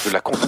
Je la compte.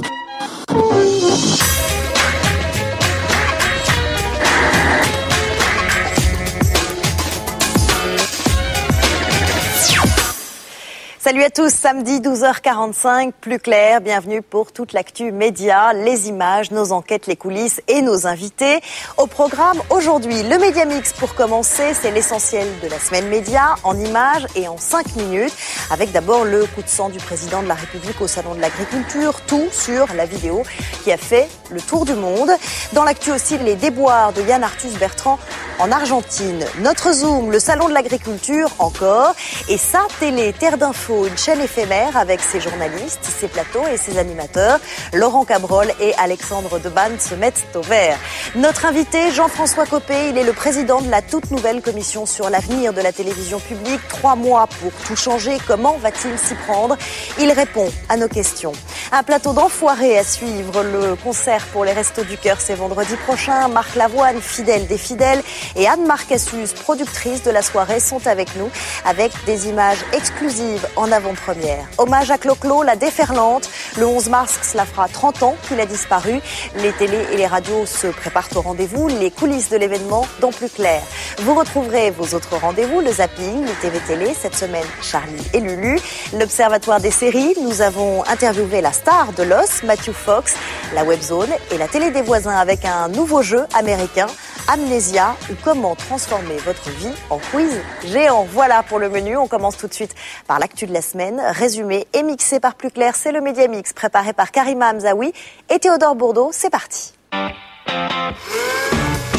Salut à tous, samedi 12h45, plus clair, bienvenue pour toute l'actu média, les images, nos enquêtes, les coulisses et nos invités. Au programme aujourd'hui, le Média Mix pour commencer, c'est l'essentiel de la semaine média, en images et en 5 minutes, avec d'abord le coup de sang du président de la République au Salon de l'Agriculture, tout sur la vidéo qui a fait le tour du monde. Dans l'actu aussi, les déboires de Yann Arthus Bertrand en Argentine. Notre Zoom, le Salon de l'Agriculture encore, et sa télé, Terre d'Info, une chaîne éphémère avec ses journalistes, ses plateaux et ses animateurs. Laurent Cabrol et Alexandre Debanne se mettent au vert. Notre invité, Jean-François Copé, il est le président de la toute nouvelle commission sur l'avenir de la télévision publique. 3 mois pour tout changer, comment va-t-il s'y prendre? Il répond à nos questions. Un plateau d'enfoirés à suivre, le concert pour les Restos du Cœur, c'est vendredi prochain. Marc Lavoine, fidèle des fidèles, et Anne Marcassus, productrice de la soirée, sont avec nous avec des images exclusives en avant-première. Hommage à Clo-Clo, la déferlante. Le 11 mars, cela fera 30 ans qu'il a disparu. Les télés et les radios se préparent au rendez-vous. Les coulisses de l'événement dans Plus Clair. Vous retrouverez vos autres rendez-vous, le zapping, les TV Télé. Cette semaine, Charlie et Lulu. L'Observatoire des séries. Nous avons interviewé la star de Lost, Matthew Fox, la Webzone et la télé des voisins avec un nouveau jeu américain, Amnésia, ou comment transformer votre vie en quiz géant. Voilà pour le menu. On commence tout de suite par l'actu de la semaine, résumé et mixé par Plus Clair. C'est le Média Mix préparé par Karima Hamzaoui et Théodore Bourdeau. C'est parti.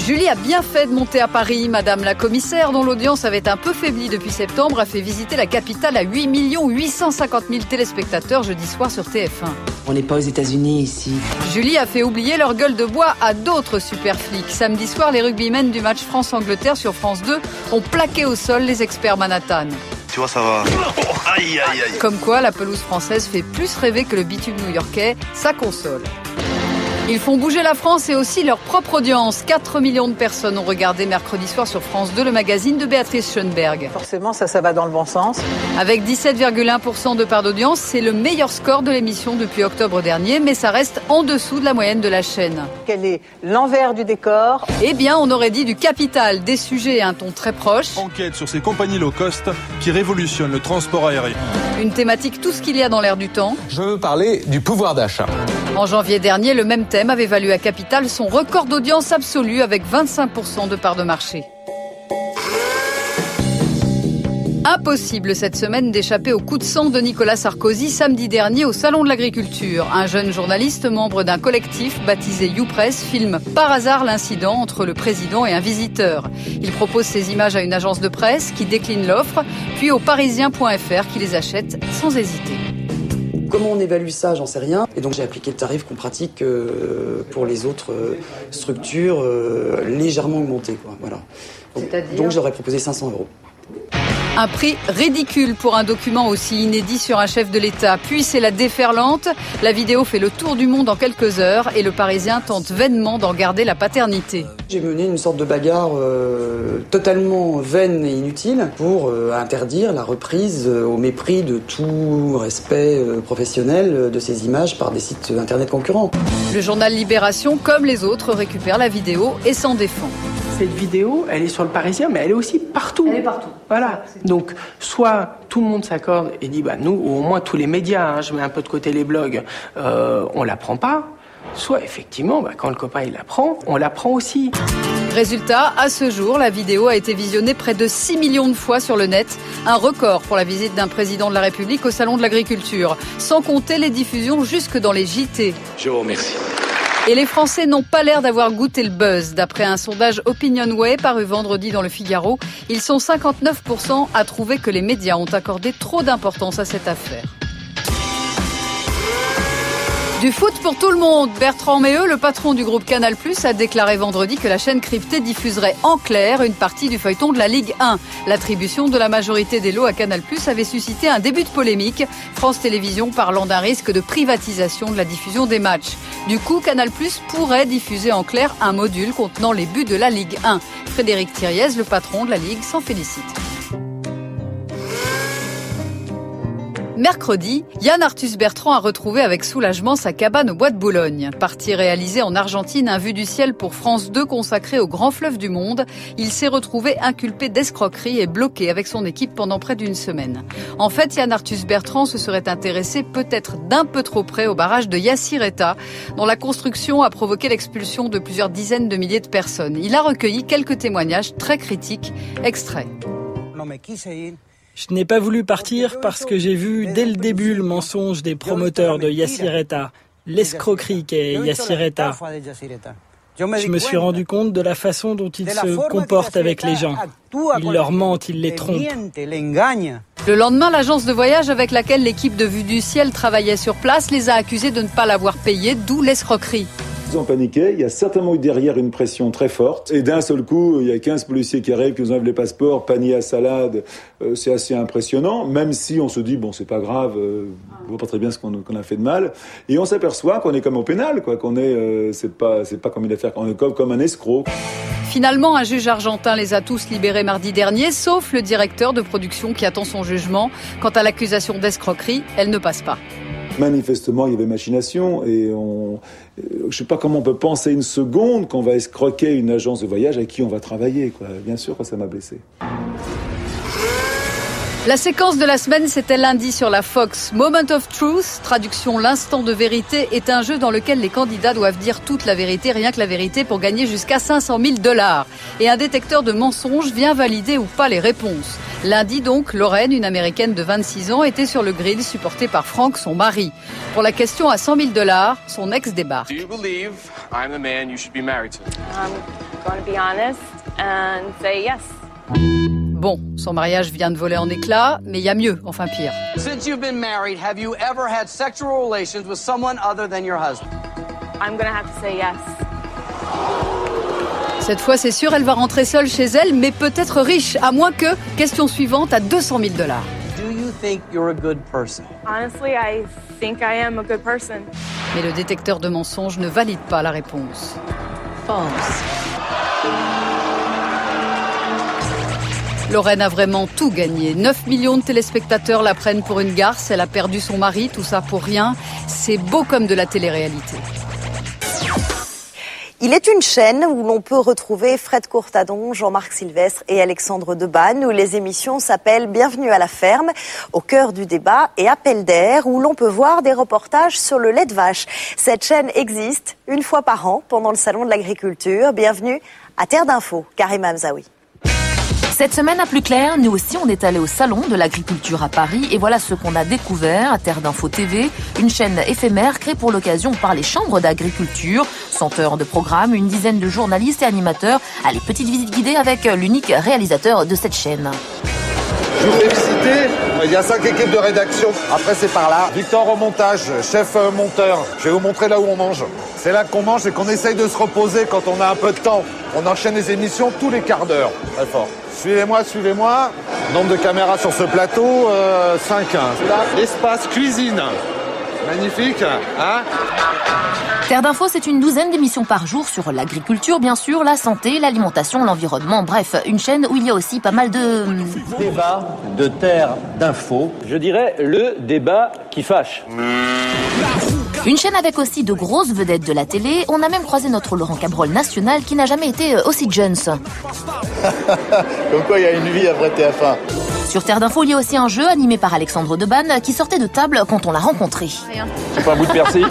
Julie a bien fait de monter à Paris. Madame la commissaire, dont l'audience avait un peu faibli depuis septembre, a fait visiter la capitale à 8 850 000 téléspectateurs jeudi soir sur TF1. On n'est pas aux États-Unis ici. Julie a fait oublier leur gueule de bois à d'autres super flics. Samedi soir, les rugbymen du match France-Angleterre sur France 2 ont plaqué au sol les experts Manhattan. Tu vois, ça va. Aïe, aïe, aïe. Comme quoi, la pelouse française fait plus rêver que le bitume new-yorkais. Ça console. Ils font bouger la France et aussi leur propre audience. 4 millions de personnes ont regardé mercredi soir sur France 2 le magazine de Béatrice Schoenberg. Forcément, ça va dans le bon sens. Avec 17,1% de part d'audience, c'est le meilleur score de l'émission depuis octobre dernier, mais ça reste en dessous de la moyenne de la chaîne. Quel est l'envers du décor? Eh bien, on aurait dit du capital, des sujets et un ton très proche. Enquête sur ces compagnies low cost qui révolutionnent le transport aérien. Une thématique, tout ce qu'il y a dans l'air du temps. Je veux parler du pouvoir d'achat. En janvier dernier, le même thème avait valu à Capital son record d'audience absolue avec 25% de part de marché. Impossible cette semaine d'échapper au coup de sang de Nicolas Sarkozy samedi dernier au Salon de l'Agriculture. Un jeune journaliste, membre d'un collectif baptisé YouPress, filme par hasard l'incident entre le président et un visiteur. Il propose ces images à une agence de presse qui décline l'offre, puis au parisien.fr qui les achète sans hésiter. Comment on évalue ça, j'en sais rien. Et donc j'ai appliqué le tarif qu'on pratique pour les autres structures légèrement augmenté, quoi. Voilà. Donc j'aurais proposé 500 €. Un prix ridicule pour un document aussi inédit sur un chef de l'État. Puis c'est la déferlante. La vidéo fait le tour du monde en quelques heures et le Parisien tente vainement d'en garder la paternité. J'ai mené une sorte de bagarre totalement vaine et inutile pour interdire la reprise au mépris de tout respect professionnel de ces images par des sites internet concurrents. Le journal Libération, comme les autres, récupère la vidéo et s'en défend. Cette vidéo, elle est sur le Parisien, mais elle est aussi partout. Elle est partout. Voilà. Donc, soit tout le monde s'accorde et dit, nous, ou au moins tous les médias, je mets un peu de côté les blogs, on la prend pas. Soit, effectivement, quand le copain il la prend, on la prend aussi. Résultat, à ce jour, la vidéo a été visionnée près de 6 millions de fois sur le net. Un record pour la visite d'un président de la République au Salon de l'Agriculture. Sans compter les diffusions jusque dans les JT. Je vous remercie. Et les Français n'ont pas l'air d'avoir goûté le buzz. D'après un sondage Opinionway paru vendredi dans le Figaro, ils sont 59% à trouver que les médias ont accordé trop d'importance à cette affaire. Du foot pour tout le monde. Bertrand Méheux, le patron du groupe Canal+, a déclaré vendredi que la chaîne cryptée diffuserait en clair une partie du feuilleton de la Ligue 1. L'attribution de la majorité des lots à Canal+ avait suscité un début de polémique. France Télévisions parlant d'un risque de privatisation de la diffusion des matchs. Du coup, Canal+ pourrait diffuser en clair un module contenant les buts de la Ligue 1. Frédéric Thiriez, le patron de la Ligue, s'en félicite. Mercredi, Yann Arthus Bertrand a retrouvé avec soulagement sa cabane au bois de Boulogne. Parti réalisé en Argentine, un vue du ciel pour France 2 consacré au grand fleuve du monde, il s'est retrouvé inculpé d'escroquerie et bloqué avec son équipe pendant près d'une semaine. En fait, Yann Arthus Bertrand se serait intéressé peut-être d'un peu trop près au barrage de Yacyretá, dont la construction a provoqué l'expulsion de plusieurs dizaines de milliers de personnes. Il a recueilli quelques témoignages très critiques. Extrait. Je n'ai pas voulu partir parce que j'ai vu dès le début le mensonge des promoteurs de Yacyretá, l'escroquerie qu'est Yacyretá. Je me suis rendu compte de la façon dont ils se comportent avec les gens. Ils leur mentent, ils les trompent. Le lendemain, l'agence de voyage avec laquelle l'équipe de Vue du Ciel travaillait sur place les a accusés de ne pas l'avoir payé, d'où l'escroquerie. Ils ont paniqué, il y a certainement eu derrière une pression très forte. Et d'un seul coup, il y a 15 policiers qui arrivent, qui nous enlèvent les passeports, panier à salade. C'est assez impressionnant, même si on se dit, bon, c'est pas grave, on voit pas très bien ce qu'on a fait de mal. Et on s'aperçoit qu'on est comme au pénal, quoi, qu'on est, c'est pas comme une affaire, on est comme un escroc. Finalement, un juge argentin les a tous libérés mardi dernier, sauf le directeur de production qui attend son jugement. Quant à l'accusation d'escroquerie, elle ne passe pas. Manifestement, il y avait machination et je ne sais pas comment on peut penser une seconde qu'on va escroquer une agence de voyage avec qui on va travailler, quoi. Bien sûr que ça m'a blessé. La séquence de la semaine, c'était lundi sur la Fox. Moment of Truth, traduction l'instant de vérité, est un jeu dans lequel les candidats doivent dire toute la vérité, rien que la vérité, pour gagner jusqu'à $500 000. Et un détecteur de mensonges vient valider ou pas les réponses. Lundi donc, Lorraine, une Américaine de 26 ans, était sur le grill, supportée par Frank, son mari. Pour la question à $100 000, son ex débarque. Do you believe I'm the man you should be married to? I'm going to be honest and say yes. Bon, son mariage vient de voler en éclats, mais il y a mieux, enfin pire. Since you've been married, have you ever had sexual relations with someone other than your husband? I'm going to have to say yes. Cette fois, c'est sûr, elle va rentrer seule chez elle, mais peut-être riche, à moins que, question suivante, à $200 000. Do you think you're a good person? Honestly, I think I am a good person. Mais le détecteur de mensonges ne valide pas la réponse. Pense. Lorraine a vraiment tout gagné. 9 millions de téléspectateurs la prennent pour une garce. Elle a perdu son mari, tout ça pour rien. C'est beau comme de la télé-réalité. Il est une chaîne où l'on peut retrouver Fred Courtadon, Jean-Marc Sylvestre et Alexandre Debanne, où les émissions s'appellent Bienvenue à la ferme, Au cœur du débat et Appel d'air, où l'on peut voir des reportages sur le lait de vache. Cette chaîne existe une fois par an pendant le salon de l'agriculture. Bienvenue à Terre d'Info, Karim Hamzaoui. Cette semaine à Plus Clair, nous aussi on est allé au salon de l'agriculture à Paris et voilà ce qu'on a découvert à Terre d'Info TV, une chaîne éphémère créée pour l'occasion par les chambres d'agriculture, 100 heures de programme, une dizaine de journalistes et animateurs. Allez, petite visite guidée avec l'unique réalisateur de cette chaîne. Je vous fais visiter, il y a 5 équipes de rédaction. Après c'est par là. Victor au montage, chef monteur. Je vais vous montrer là où on mange. C'est là qu'on mange et qu'on essaye de se reposer quand on a un peu de temps. On enchaîne les émissions tous les quarts d'heure. Très fort. Suivez-moi, suivez-moi. Nombre de caméras sur ce plateau, 5. Là, espace cuisine. Magnifique, hein ? Terre d'Info, c'est une douzaine d'émissions par jour sur l'agriculture, bien sûr, la santé, l'alimentation, l'environnement, bref, une chaîne où il y a aussi pas mal de... Débat de Terre d'Info, je dirais le débat qui fâche. Une chaîne avec aussi de grosses vedettes de la télé. On a même croisé notre Laurent Cabrol national qui n'a jamais été aussi jeune. Comme quoi il y a une vie après TF1. Sur Terre d'Info, il y a aussi un jeu animé par Alexandre Debanne qui sortait de table quand on l'a rencontré. C'est pas un bout de persil.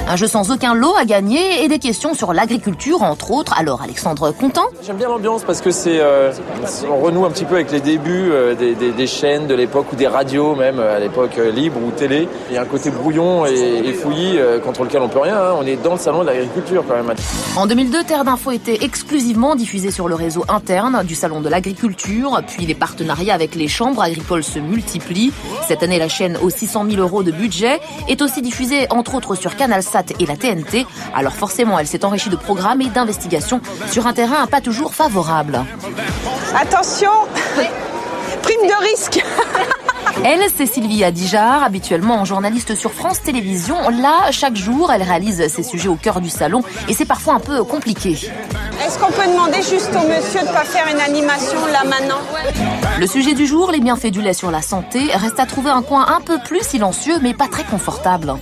Un jeu sans aucun lot à gagner et des questions sur l'agriculture, entre autres. Alors, Alexandre, content ? J'aime bien l'ambiance parce que on renoue un petit peu avec les débuts des chaînes de l'époque ou des radios même, à l'époque libre ou télé. Il y a un côté brouillon et fouillis contre lequel on peut rien. Hein. On est dans le salon de l'agriculture quand même. En 2002, Terre d'Info était exclusivement diffusée sur le réseau interne du salon de l'agriculture. Puis les partenariats avec les chambres agricoles se multiplient. Cette année, la chaîne aux 600 000 € de budget est aussi diffusée entre autres sur CanalSat et la TNT. Alors forcément, elle s'est enrichie de programmes et d'investigations sur un terrain pas toujours favorable. Attention, prime de risque. Elle, c'est Sylvie Adijard, habituellement journaliste sur France Télévisions. Là, chaque jour, elle réalise ses sujets au cœur du salon et c'est parfois un peu compliqué. Est-ce qu'on peut demander juste au monsieur de ne pas faire une animation là maintenant? Le sujet du jour, les bienfaits du lait sur la santé, reste à trouver un coin un peu plus silencieux mais pas très confortable.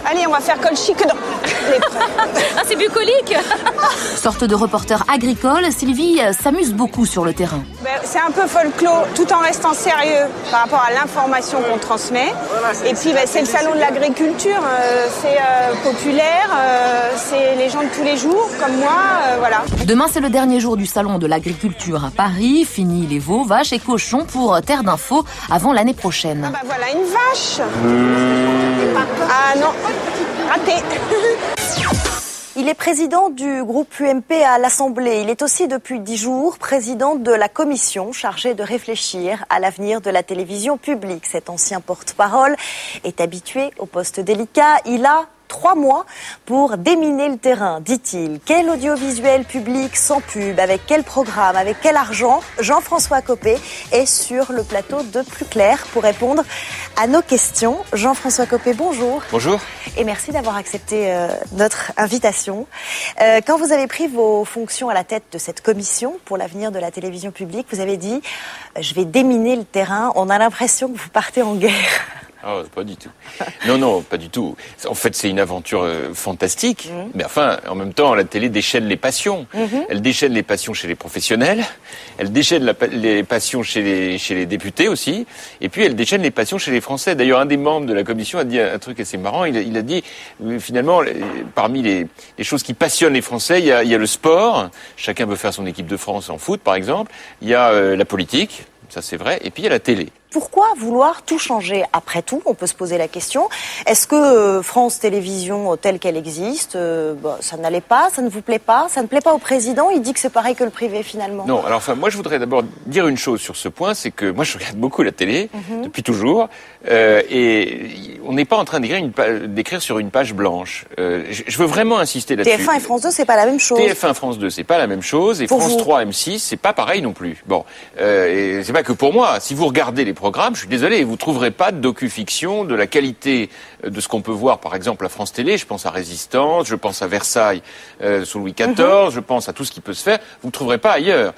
Allez, on va faire colchique dans Ah, c'est bucolique. Sorte de reporter agricole, Sylvie s'amuse beaucoup sur le terrain. C'est un peu folklore, tout en restant sérieux par rapport à l'information qu'on transmet. Et puis, c'est le salon de l'agriculture, c'est populaire, c'est les gens de tous les jours, comme moi, voilà. Demain, c'est le dernier jour du salon de l'agriculture à Paris. Fini les veaux, vaches et cochons pour Terre d'Info avant l'année prochaine. Ah voilà une vache. Ah non, raté. Il est président du groupe UMP à l'Assemblée. Il est aussi depuis 10 jours président de la commission chargée de réfléchir à l'avenir de la télévision publique. Cet ancien porte-parole est habitué au poste délicat. Il a 3 mois pour déminer le terrain, dit-il. Quel audiovisuel public sans pub, avec quel programme, avec quel argent? Jean-François Copé est sur le plateau de Plus Clair pour répondre à nos questions. Jean-François Copé, bonjour. Bonjour. Et merci d'avoir accepté notre invitation. Quand vous avez pris vos fonctions à la tête de cette commission pour l'avenir de la télévision publique, vous avez dit « je vais déminer le terrain ». On a l'impression que vous partez en guerre. Oh, pas du tout. Non, pas du tout. En fait, c'est une aventure fantastique. Mais enfin, en même temps, la télé déchaîne les passions. Elle déchaîne les passions chez les professionnels. Elle déchaîne les passions chez les députés aussi. Et puis, elle déchaîne les passions chez les Français. D'ailleurs, un des membres de la commission a dit un truc assez marrant. Il a dit, finalement, parmi les choses qui passionnent les Français, il y a le sport. Chacun veut faire son équipe de France en foot, par exemple. Il y a la politique. Ça, c'est vrai. Et puis, il y a la télé. Pourquoi vouloir tout changer? Après tout, on peut se poser la question. Est-ce que France Télévisions, telle qu'elle existe, ça n'allait pas, ça ne vous plaît pas? Ça ne plaît pas au président? Il dit que c'est pareil que le privé, finalement. Non, alors moi, je voudrais d'abord dire une chose sur ce point, c'est que moi, je regarde beaucoup la télé, depuis toujours, et on n'est pas en train d'écrire sur une page blanche. Je veux vraiment insister là-dessus. TF1 et France 2, c'est pas la même chose. TF1, France 2, c'est pas la même chose, et France 3, M6, c'est pas pareil non plus. Bon, et c'est pas que pour moi. Si vous regardez les programmes, je suis désolé, vous trouverez pas de docu-fiction de la qualité de ce qu'on peut voir, par exemple, à France Télé. Je pense à Résistance, je pense à Versailles sous Louis XIV, je pense à tout ce qui peut se faire. Vous ne trouverez pas ailleurs.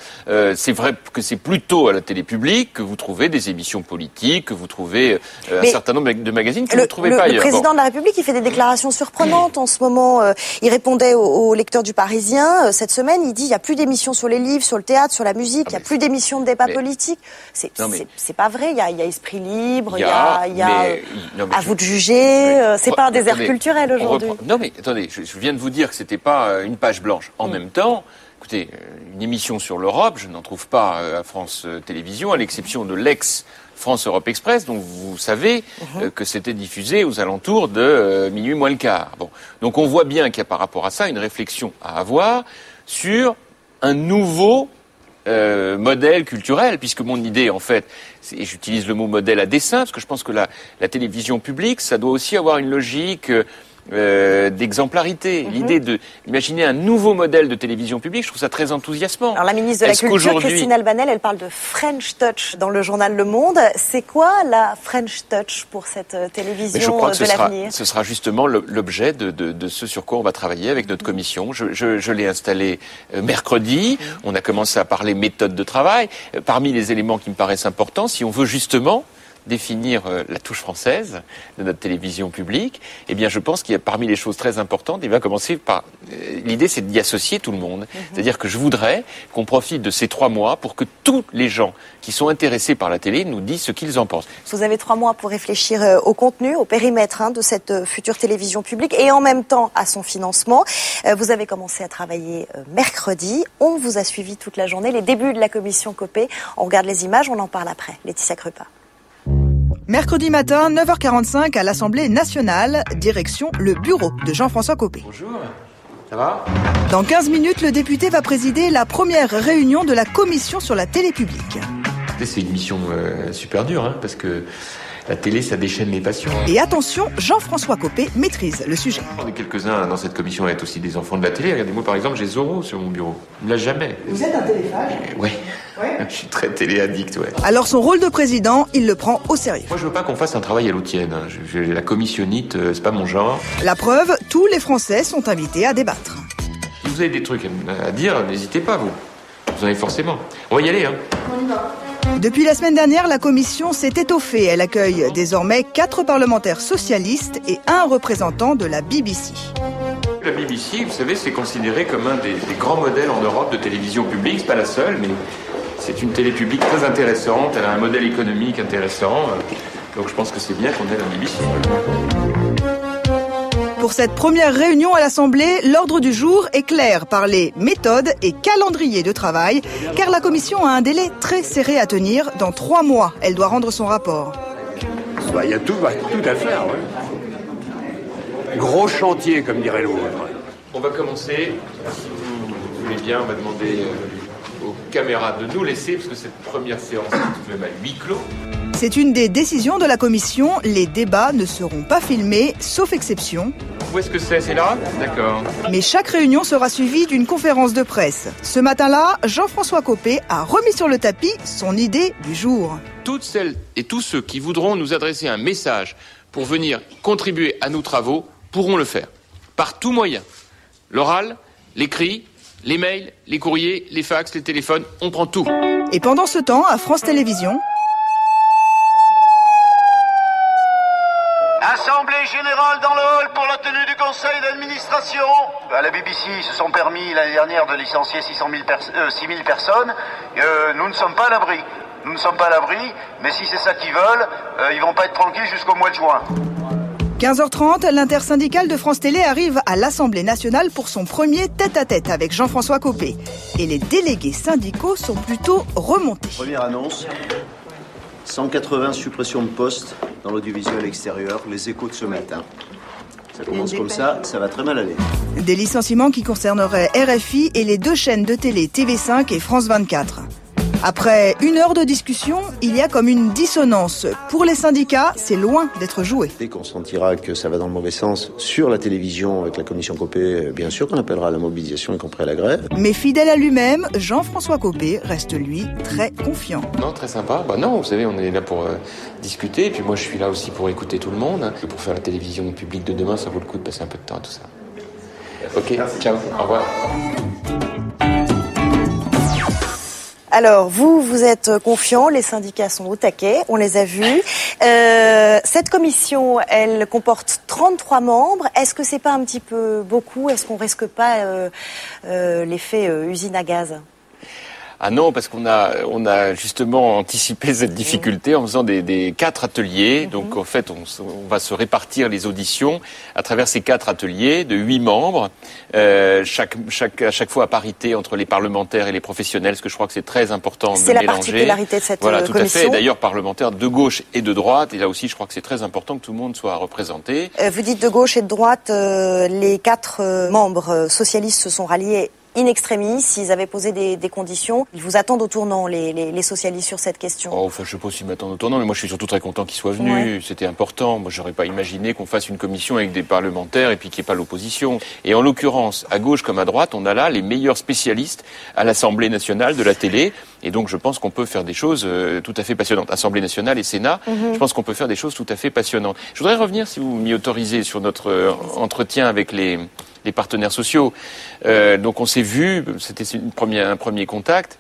C'est vrai que c'est plutôt à la télé publique que vous trouvez des émissions politiques, que vous trouvez un certain nombre de magazines que vous ne trouvez pas ailleurs. Le président de la République, il fait des déclarations surprenantes en ce moment. Il répondait aux lecteurs du Parisien. Cette semaine, il dit il n'y a plus d'émissions sur les livres, sur le théâtre, sur la musique, il n'y a plus d'émissions de débat politique. C'est pas vrai. Il y a Esprit Libre, il y a à vous de juger. C'est pas un désert culturel aujourd'hui. Non mais attendez, je viens de vous dire que c'était pas une page blanche. En même temps, écoutez, une émission sur l'Europe, je n'en trouve pas à France Télévisions, à l'exception de l'ex-France Europe Express, dont vous savez que c'était diffusé aux alentours de minuit moins le quart. Bon, donc on voit bien qu'il y a par rapport à ça une réflexion à avoir sur un nouveau modèle culturel, puisque mon idée, en fait, et j'utilise le mot modèle à dessein, parce que je pense que la télévision publique, ça doit aussi avoir une logique d'exemplarité. L'idée d'imaginer un nouveau modèle de télévision publique, je trouve ça très enthousiasmant. Alors la ministre de la Culture, Christine Albanel, elle parle de French Touch dans le journal Le Monde. C'est quoi la French Touch pour cette télévision de l'avenir? Ce sera justement l'objet de ce sur quoi on va travailler avec notre commission. Je l'ai installé mercredi. On a commencé à parler méthode de travail. Parmi les éléments qui me paraissent importants, si on veut justement définir la touche française de notre télévision publique, eh bien je pense qu'il y a parmi les choses très importantes, il va commencer par l'idée, c'est d'y associer tout le monde. C'est-à-dire que je voudrais qu'on profite de ces 3 mois pour que tous les gens qui sont intéressés par la télé nous disent ce qu'ils en pensent. Vous avez 3 mois pour réfléchir au contenu, au périmètre de cette future télévision publique et en même temps à son financement. Vous avez commencé à travailler mercredi. On vous a suivi toute la journée. Les débuts de la commission Copé. On regarde les images, on en parle après. Laetitia Krupa. Mercredi matin, 9h45 à l'Assemblée nationale, direction le bureau de Jean-François Copé. Bonjour, ça va? Dans 15 minutes, le député va présider la première réunion de la commission sur la télé publique. C'est une mission super dure, parce que La télé, ça déchaîne les passions. Et attention, Jean-François Copé maîtrise le sujet. On est quelques-uns dans cette commission à être aussi des enfants de la télé. Regardez-moi par exemple, j'ai Zorro sur mon bureau. Il ne l'a jamais. Vous êtes un téléphage ? Oui. Ouais. Je suis très télé-addict, ouais. Alors son rôle de président, il le prend au sérieux. Moi, je veux pas qu'on fasse un travail à l'eau tienne. La commissionnite, c'est pas mon genre. La preuve, tous les Français sont invités à débattre. Si vous avez des trucs à dire, n'hésitez pas, vous. Vous en avez forcément. On va y aller, hein. On y va. Depuis la semaine dernière, la commission s'est étoffée. Elle accueille désormais 4 parlementaires socialistes et 1 représentant de la BBC. La BBC, vous savez, c'est considéré comme un des grands modèles en Europe de télévision publique. C'est pas la seule, mais c'est une télé publique très intéressante. Elle a un modèle économique intéressant. Donc je pense que c'est bien qu'on ait la BBC. Pour cette première réunion à l'Assemblée, l'ordre du jour est clair par les méthodes et calendrier de travail, car la Commission a un délai très serré à tenir. Dans 3 mois, elle doit rendre son rapport. Il y a tout à faire, oui. Gros chantier, comme dirait l'autre. On va commencer, si vous voulez bien, on va demander aux caméras de nous laisser, parce que cette première séance est tout de même à huis clos. C'est une des décisions de la Commission. Les débats ne seront pas filmés, sauf exception. Où est-ce que c'est ? C'est là ? D'accord. Mais chaque réunion sera suivie d'une conférence de presse. Ce matin-là, Jean-François Copé a remis sur le tapis son idée du jour. Toutes celles et tous ceux qui voudront nous adresser un message pour venir contribuer à nos travaux pourront le faire. Par tout moyen. L'oral, l'écrit, les mails, les courriers, les fax, les téléphones, on prend tout. Et pendant ce temps, à France Télévisions... Assemblée générale dans le hall pour la tenue du conseil d'administration. À la BBC, ils se sont permis l'année dernière de licencier 6 000 personnes. Nous ne sommes pas à l'abri. Nous ne sommes pas à l'abri, mais si c'est ça qu'ils veulent, ils vont pas être tranquilles jusqu'au mois de juin. 15h30, l'intersyndicale de France Télé arrive à l'Assemblée nationale pour son premier tête-à-tête avec Jean-François Copé. Et les délégués syndicaux sont plutôt remontés. Première annonce, 180 suppressions de postes dans l'audiovisuel extérieur, les échos de ce matin. Ça commence comme ça va très mal aller. Des licenciements qui concerneraient RFI et les 2 chaînes de télé TV5 et France 24. Après 1 heure de discussion, il y a comme une dissonance. Pour les syndicats, c'est loin d'être joué. Dès qu'on sentira que ça va dans le mauvais sens sur la télévision avec la commission Copé, bien sûr qu'on appellera à la mobilisation, y compris à la grève. Mais fidèle à lui-même, Jean-François Copé reste lui très confiant. Non, très sympa. Non, vous savez, on est là pour discuter. Et puis moi, je suis là aussi pour écouter tout le monde. Pour faire la télévision publique de demain, ça vaut le coup de passer un peu de temps à tout ça. Ok, merci. Ciao, au revoir. Alors, vous êtes confiants, les syndicats sont au taquet, on les a vus. Cette commission, elle comporte 33 membres. Est-ce que c'est pas un petit peu beaucoup ? Est-ce qu'on risque pas l'effet usine à gaz ? Ah non, parce qu'on a justement anticipé cette difficulté en faisant des 4 ateliers. Donc en fait, on va se répartir les auditions à travers ces 4 ateliers de 8 membres, à chaque fois à parité entre les parlementaires et les professionnels, parce que je crois que c'est très important de mélanger. C'est la particularité de cette commission. Voilà, tout à fait. D'ailleurs, parlementaires de gauche et de droite. Et là aussi, je crois que c'est très important que tout le monde soit représenté. Vous dites de gauche et de droite, les 4 membres socialistes se sont ralliés in extremis, s'ils avaient posé des conditions. Ils vous attendent au tournant, les socialistes, sur cette question. Enfin, je sais pas s'ils m'attendent au tournant, mais moi je suis surtout très content qu'ils soient venus. Ouais. C'était important. Moi, j'aurais pas imaginé qu'on fasse une commission avec des parlementaires et puis qu'il n'y ait pas l'opposition. Et en l'occurrence, à gauche comme à droite, on a là les meilleurs spécialistes à l'Assemblée nationale de la télé. Et donc, je pense qu'on peut faire des choses tout à fait passionnantes. Assemblée nationale et Sénat, je pense qu'on peut faire des choses tout à fait passionnantes. Je voudrais revenir, si vous m'y autorisez, sur notre entretien avec les partenaires sociaux. Donc on s'est vu, c'était un premier contact.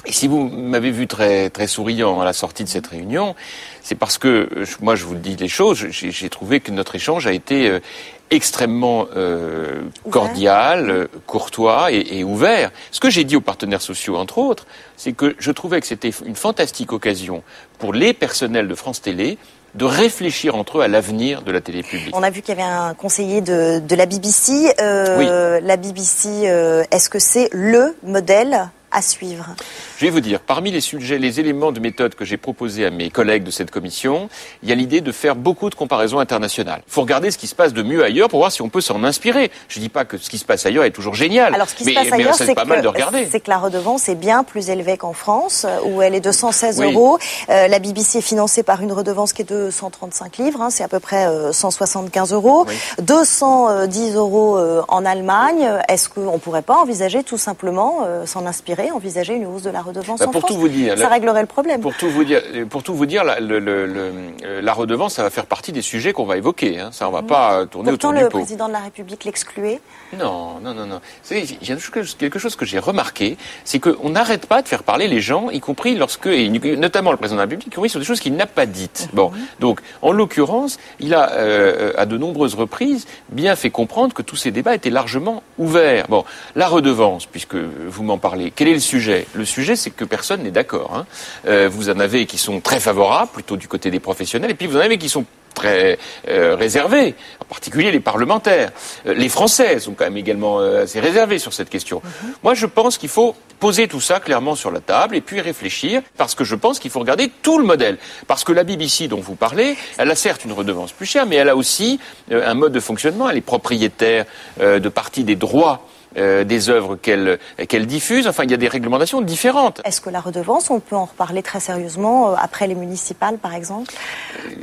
Et si vous m'avez vu très, très souriant à la sortie de cette réunion, c'est parce que, moi je vous le dis les choses, j'ai trouvé que notre échange a été extrêmement cordial, courtois et ouvert. Ce que j'ai dit aux partenaires sociaux, entre autres, c'est que je trouvais que c'était une fantastique occasion pour les personnels de France Télé de réfléchir entre eux à l'avenir de la télé publique. On a vu qu'il y avait un conseiller de la BBC. Oui. La BBC, est-ce que c'est le modèle à suivre ? Je vais vous dire, parmi les sujets, les éléments de méthode que j'ai proposés à mes collègues de cette commission, il y a l'idée de faire beaucoup de comparaisons internationales. Il faut regarder ce qui se passe de mieux ailleurs pour voir si on peut s'en inspirer. Je dis pas que ce qui se passe ailleurs est toujours génial. Alors, ce qui se passe ailleurs, c'est pas mal de regarder. C'est que la redevance est bien plus élevée qu'en France, où elle est de 116 euros. La BBC est financée par une redevance qui est de 135 livres, hein, c'est à peu près 175 euros. Oui. 210 euros en Allemagne. Est-ce qu'on pourrait pas envisager tout simplement, s'en inspirer, envisager une hausse de la redevance en pour France? Tout vous dire, ça réglerait le problème. Pour tout vous dire, la redevance, ça va faire partie des sujets qu'on va évoquer. Hein. Ça, on va pas tourner autour du pot. Pourtant, le président de la République l'excluait. Non. Vous savez, il y a quelque chose que j'ai remarqué, c'est qu'on n'arrête pas de faire parler les gens, y compris et notamment le président de la République, y compris sur des choses qu'il n'a pas dites. Bon, donc, en l'occurrence, il a, à de nombreuses reprises, bien fait comprendre que tous ces débats étaient largement ouverts. Bon, la redevance, puisque vous m'en parlez, quel est le sujet? Le sujet, c'est que personne n'est d'accord. Hein. Vous en avez qui sont très favorables, plutôt du côté des professionnels, et puis vous en avez qui sont très réservés, en particulier les parlementaires. Les Français sont quand même également assez réservés sur cette question. Moi, je pense qu'il faut poser tout ça clairement sur la table et puis réfléchir, parce que je pense qu'il faut regarder tout le modèle. Parce que la BBC dont vous parlez, elle a certes une redevance plus chère, mais elle a aussi un mode de fonctionnement. Elle est propriétaire de partie des droits des œuvres qu'elle diffuse. Enfin, il y a des réglementations différentes. Est-ce que la redevance, on peut en reparler très sérieusement après les municipales, par exemple?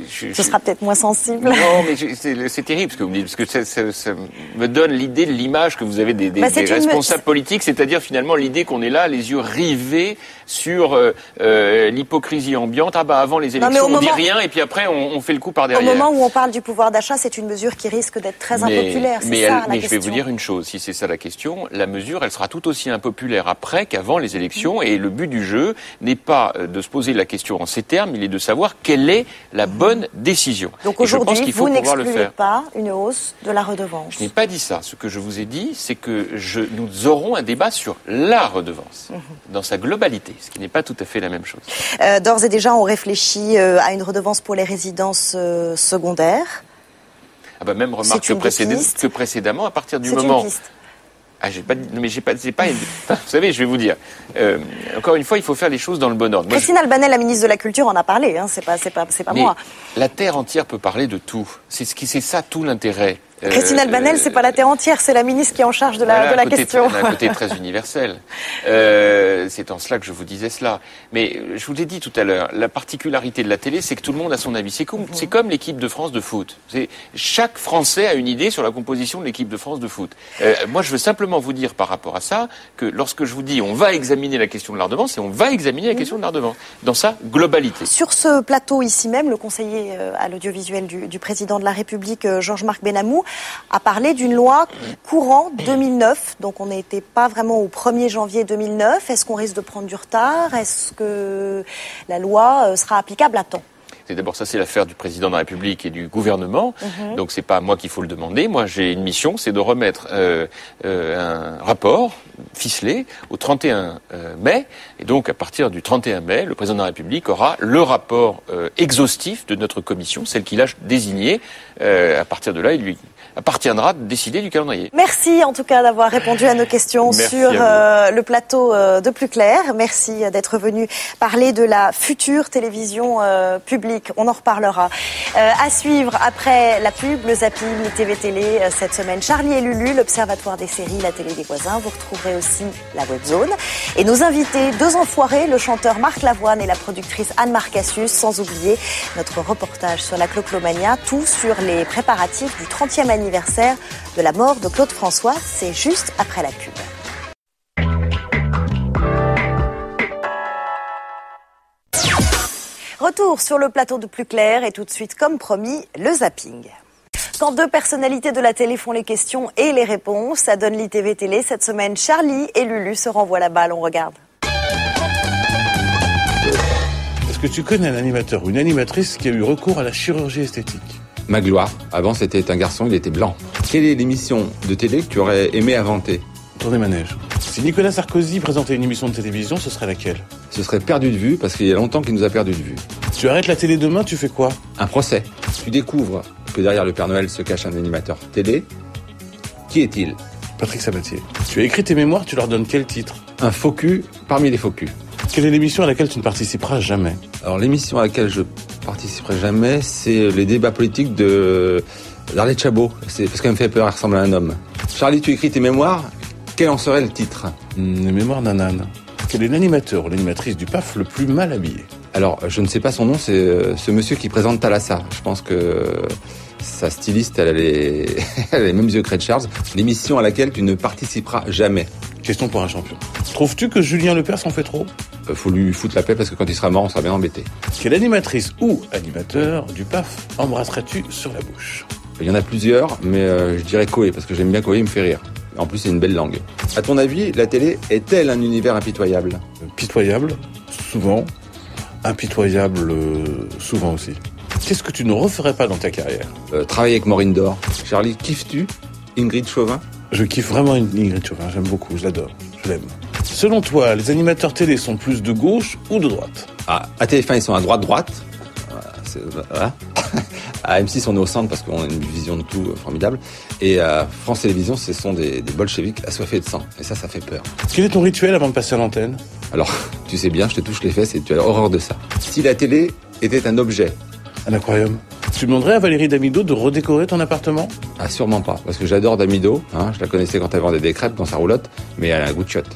Ce sera peut-être moins sensible. Non, mais c'est terrible ce que vous me dites, parce que ça me donne l'idée de l'image que vous avez des responsables politiques, c'est-à-dire finalement l'idée qu'on est là, les yeux rivés sur l'hypocrisie ambiante. Ah bah avant les élections, on dit rien, et puis après on fait le coup par derrière. Au moment où on parle du pouvoir d'achat, c'est une mesure qui risque d'être très impopulaire. Mais je vais vous dire une chose, si c'est ça la question, la mesure, elle sera tout aussi impopulaire après qu'avant les élections. Et le but du jeu n'est pas de se poser la question en ces termes, il est de savoir quelle est la bonne décision. Donc aujourd'hui, vous n'excluez pas une hausse de la redevance? Je n'ai pas dit ça. Ce que je vous ai dit, c'est que nous aurons un débat sur la redevance, dans sa globalité, ce qui n'est pas tout à fait la même chose. D'ores et déjà, on réfléchit à une redevance pour les résidences secondaires. Ah bah même remarque que précédemment, à partir du moment... Vous savez, je vais vous dire. Encore une fois, il faut faire les choses dans le bon ordre. Christine Albanel, la ministre de la Culture, en a parlé. Hein, c'est pas moi. La terre entière peut parler de tout. C'est ça tout l'intérêt. Christine Albanel, c'est pas la terre entière, c'est la ministre qui est en charge de la question. Un côté très universel. C'est en cela que je vous disais cela. Mais je vous l'ai dit tout à l'heure, la particularité de la télé, c'est que tout le monde a son avis. C'est comme l'équipe de France de foot. Chaque Français a une idée sur la composition de l'équipe de France de foot. Moi, je veux simplement vous dire par rapport à ça que lorsque je vous dis on va examiner la question de la redevance, et on va examiner la question de la redevance dans sa globalité. Sur ce plateau ici même, le conseiller à l'audiovisuel du président de la République, Georges-Marc Benamou, a parlé d'une loi courant 2009. Donc on n'était pas vraiment au 1er janvier 2009. Est-ce qu'on risque de prendre du retard? Est-ce que la loi sera applicable à temps? D'abord, ça, c'est l'affaire du président de la République et du gouvernement. Donc, c'est pas à moi qu'il faut le demander. Moi, j'ai une mission, c'est de remettre un rapport ficelé au 31 mai. Et donc, à partir du 31 mai, le président de la République aura le rapport exhaustif de notre commission, celle qu'il a désignée. À partir de là, il lui appartiendra de décider du calendrier. Merci en tout cas d'avoir répondu à nos questions sur le plateau de Plus Clair. Merci d'être venu parler de la future télévision publique. On en reparlera. À suivre après la pub, le zapping, les TV Télé cette semaine. Charlie et Lulu, l'Observatoire des séries, la télé des voisins. Vous retrouverez aussi la Webzone. Et nos invités, deux enfoirés, le chanteur Marc Lavoine et la productrice Anne Marcassius, sans oublier notre reportage sur la Cloclomania, tout sur les préparatifs du 30e anniversaire de la mort de Claude François. C'est juste après la pub. Retour sur le plateau de Plus Clair et tout de suite, comme promis, le zapping. Quand deux personnalités de la télé font les questions et les réponses, ça donne l'ITV Télé. Cette semaine, Charlie et Lulu se renvoient la balle. On regarde. Est-ce que tu connais un animateur ou une animatrice qui a eu recours à la chirurgie esthétique? Magloire. Avant, c'était un garçon, il était blanc. Quelle est l'émission de télé que tu aurais aimé inventer? Tourner manège. Si Nicolas Sarkozy présentait une émission de télévision, ce serait laquelle? Ce serait Perdu de vue, parce qu'il y a longtemps qu'il nous a perdu de vue. Tu arrêtes la télé demain, tu fais quoi? Un procès. Tu découvres que derrière le Père Noël se cache un animateur télé. Qui est-il? Patrick Sabatier. Tu as écrit tes mémoires, tu leur donnes quel titre? Un faux cul parmi les faux culs. Quelle est l'émission à laquelle tu ne participeras jamais? Alors l'émission à laquelle je participerai jamais, c'est les débats politiques d'Arlette Chabot. C'est parce qu'elle me fait peur, elle ressemble à un homme. Charlie, tu écris tes mémoires, quel en serait le titre? Les mémoires d'un âne. Quel est l'animateur ou l'animatrice du PAF le plus mal habillé? Alors, je ne sais pas son nom, c'est ce monsieur qui présente Thalassa. Je pense que sa styliste, elle a les mêmes yeux que Red Charles. L'émission à laquelle tu ne participeras jamais. Question pour un champion. Trouves-tu que Julien Lepers en fait trop? Faut lui foutre la paix parce que quand il sera mort, on sera bien embêté. Quelle animatrice ou animateur du PAF embrasserais-tu sur la bouche? Il y en a plusieurs, mais je dirais Koé, parce que j'aime bien Koé, il me fait rire. En plus, c'est une belle langue. À ton avis, la télé est-elle un univers impitoyable? Pitoyable, souvent. Impitoyable, souvent aussi. Qu'est-ce que tu ne referais pas dans ta carrière? Travailler avec Maureen Dor. Charlie, kiffes-tu Ingrid Chauvin? Je kiffe vraiment Ingrid Chauvin, j'aime beaucoup, je l'adore, je l'aime. Selon toi, les animateurs télé sont plus de gauche ou de droite? À TF1, ils sont à droite. Voilà. À M6, on est au centre parce qu'on a une vision de tout formidable. Et à France Télévisions, ce sont des bolcheviks assoiffés de sang. Et ça fait peur. Quel est ton rituel avant de passer à l'antenne? Alors, tu sais bien, je te touche les fesses et tu as horreur de ça. Si la télé était un objet. Un aquarium. Tu demanderais à Valérie Damido de redécorer ton appartement? Sûrement pas, parce que j'adore Damido. Je la connaissais quand elle vendait des crêpes dans sa roulotte, mais elle a un goût de chiotte.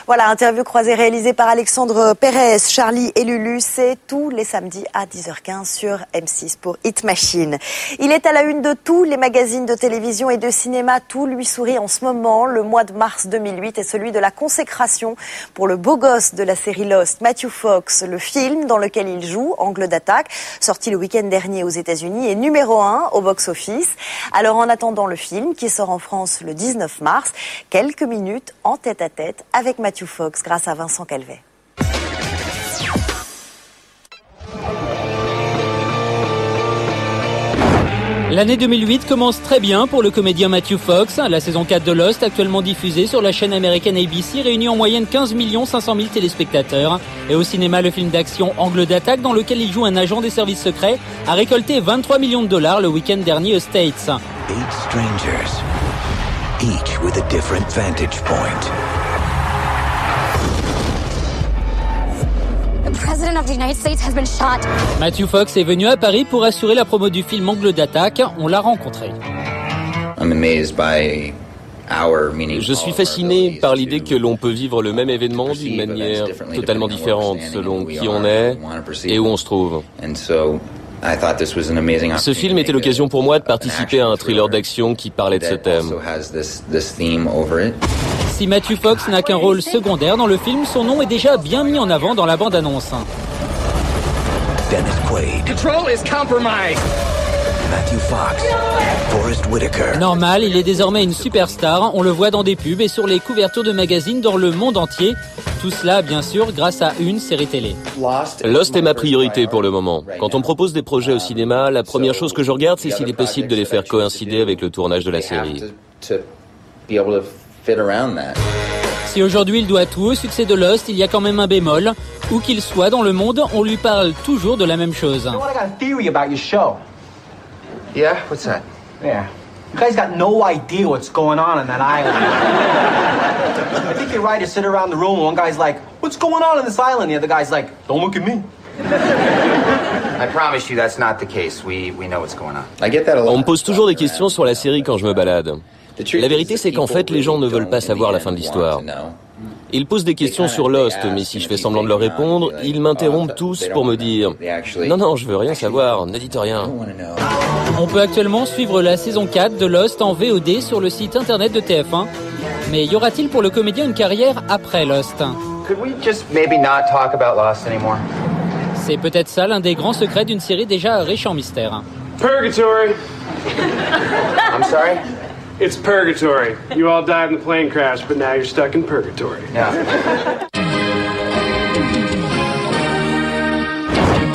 Voilà, interview croisée réalisée par Alexandre Pérez, Charlie et Lulu. C'est tous les samedis à 10h15 sur M6 pour Hit Machine. Il est à la une de tous les magazines de télévision et de cinéma. Tout lui sourit en ce moment. Le mois de mars 2008 est celui de la consécration pour le beau gosse de la série Lost, Matthew Fox. Le film dans lequel il joue, Angle d'attaque, sorti le week-end dernier aux États-Unis, est numéro 1 au box-office. Alors en attendant le film, qui sort en France le 19 mars, quelques minutes en tête-à-tête avec Matthew Fox grâce à Vincent Calvet. L'année 2008 commence très bien pour le comédien Matthew Fox. La saison 4 de Lost, actuellement diffusée sur la chaîne américaine ABC, réunit en moyenne 15 500 000 téléspectateurs. Et au cinéma, le film d'action Angle d'attaque, dans lequel il joue un agent des services secrets, a récolté 23 millions de dollars le week-end dernier aux States. 8 strangers, each with a different vantage point. Matthew Fox est venu à Paris pour assurer la promo du film Angle d'attaque. On l'a rencontré. Je suis fasciné par l'idée que l'on peut vivre le même événement d'une manière totalement différente selon qui on est et où on se trouve. Ce film était l'occasion pour moi de participer à un thriller d'action qui parlait de ce thème. Si Matthew Fox n'a qu'un rôle secondaire dans le film, son nom est déjà bien mis en avant dans la bande-annonce. Dennis Quaid. Control is compromised. Matthew Fox. Forrest Whitaker. Normal, il est désormais une superstar. On le voit dans des pubs et sur les couvertures de magazines dans le monde entier. Tout cela, bien sûr, grâce à une série télé. Lost est ma priorité pour le moment. Quand on me propose des projets au cinéma, la première chose que je regarde, c'est s'il est possible de les faire coïncider avec le tournage de la série. Si aujourd'hui il doit tout au succès de Lost, il y a quand même un bémol. Où qu'il soit dans le monde, on lui parle toujours de la même chose. Yeah, what's that? Yeah. You guys got no idea what's going on that island. I think you're right to sit around the room and one guy's like, what's going on this island? The other guy's like, don't look at me. I promise you that's not the case. We know what's going on. On me pose toujours des questions sur la série quand je me balade. La vérité, c'est qu'en fait, les gens ne veulent pas savoir la fin de l'histoire. Ils posent des questions sur Lost, mais si je fais semblant de leur répondre, ils m'interrompent tous pour me dire « Non, je veux rien savoir, ne dites rien ». On peut actuellement suivre la saison 4 de Lost en VOD sur le site internet de TF1. Mais y aura-t-il pour le comédien une carrière après Lost? C'est peut-être ça l'un des grands secrets d'une série déjà riche en mystères. Purgatory. I'm sorry? It's purgatory. You all died in the plane crash, but now you're stuck in purgatory.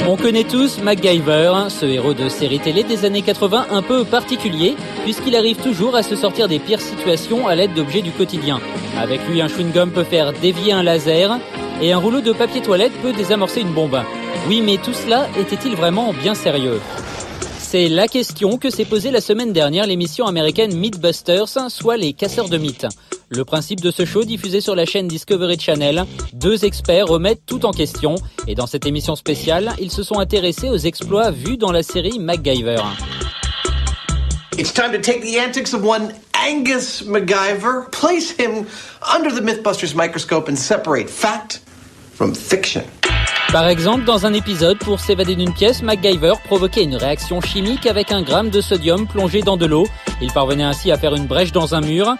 On connaît tous MacGyver, ce héros de série télé des années 80 un peu particulier, puisqu'il arrive toujours à se sortir des pires situations à l'aide d'objets du quotidien. Avec lui, un chewing-gum peut faire dévier un laser, et un rouleau de papier toilette peut désamorcer une bombe. Oui, mais tout cela était-il vraiment bien sérieux ? C'est la question que s'est posée la semaine dernière l'émission américaine Mythbusters, soit les casseurs de mythes. Le principe de ce show diffusé sur la chaîne Discovery Channel, 2 experts remettent tout en question. Et dans cette émission spéciale, ils se sont intéressés aux exploits vus dans la série MacGyver. It's time to take the antics of one Angus MacGyver, place him under the Mythbusters microscope and separate fact from fiction. Par exemple, dans un épisode, pour s'évader d'une pièce, MacGyver provoquait une réaction chimique avec 1 gramme de sodium plongé dans de l'eau. Il parvenait ainsi à faire une brèche dans un mur.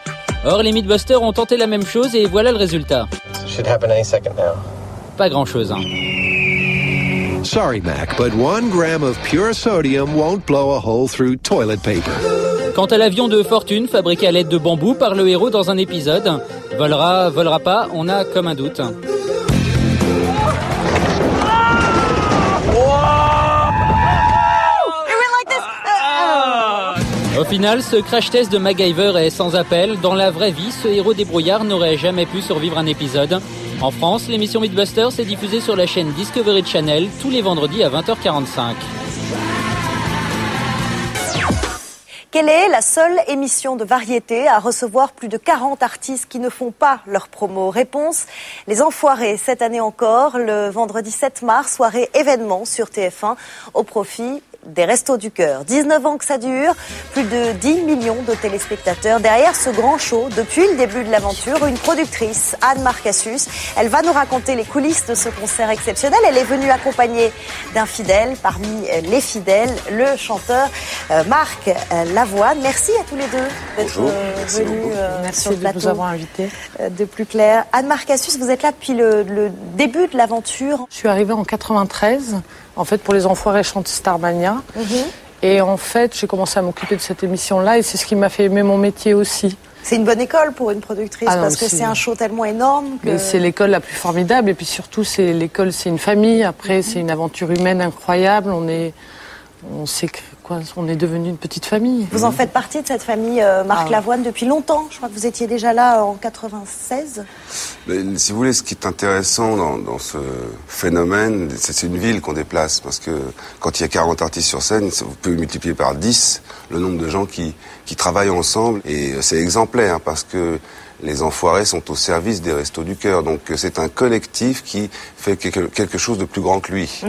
Or, les Mythbusters ont tenté la même chose et voilà le résultat. Should happen any second now. Pas grand-chose, hein. Sorry, Mac, but 1 gram of pure sodium won't blow a hole through toilet paper. Quant à l'avion de fortune fabriqué à l'aide de bambou par le héros dans un épisode, volera pas, on a comme un doute. Au final, ce crash test de MacGyver est sans appel. Dans la vraie vie, ce héros débrouillard n'aurait jamais pu survivre un épisode. En France, l'émission Mythbusters est diffusée sur la chaîne Discovery Channel tous les vendredis à 20h45. Quelle est la seule émission de variété à recevoir plus de 40 artistes qui ne font pas leur promo? Réponse, Les Enfoirés. Cette année encore, le vendredi 7 mars, soirée événement sur TF1 au profit des Restos du Cœur. 19 ans que ça dure, plus de 10 millions de téléspectateurs. Derrière ce grand show, depuis le début de l'aventure, une productrice, Anne Marcassus. Elle va nous raconter les coulisses de ce concert exceptionnel. Elle est venue accompagnée d'un fidèle, parmi les fidèles, le chanteur Marc Lavoine. Merci à tous les deux d'être venus sur le plateau. Merci de nous avoir invités. De Plus Clair. Anne Marcassus, vous êtes là depuis le début de l'aventure. Je suis arrivée en 93. En fait, pour Les Enfoirés chante Starmania. Et en fait, j'ai commencé à m'occuper de cette émission-là et c'est ce qui m'a fait aimer mon métier aussi. C'est une bonne école pour une productrice parce que c'est un show tellement énorme. Mais c'est l'école la plus formidable et puis surtout, c'est l'école, c'est une famille. Après, c'est une aventure humaine incroyable. On est devenu une petite famille. Vous en faites partie de cette famille, Marc Lavoine, depuis longtemps. Je crois que vous étiez déjà là en 96. Mais, si vous voulez, ce qui est intéressant dans ce phénomène, c'est une ville qu'on déplace. Parce que quand il y a 40 artistes sur scène, vous pouvez multiplier par 10 le nombre de gens qui travaillent ensemble. Et c'est exemplaire parce que les Enfoirés sont au service des Restos du Cœur. Donc c'est un collectif qui fait quelque chose de plus grand que lui.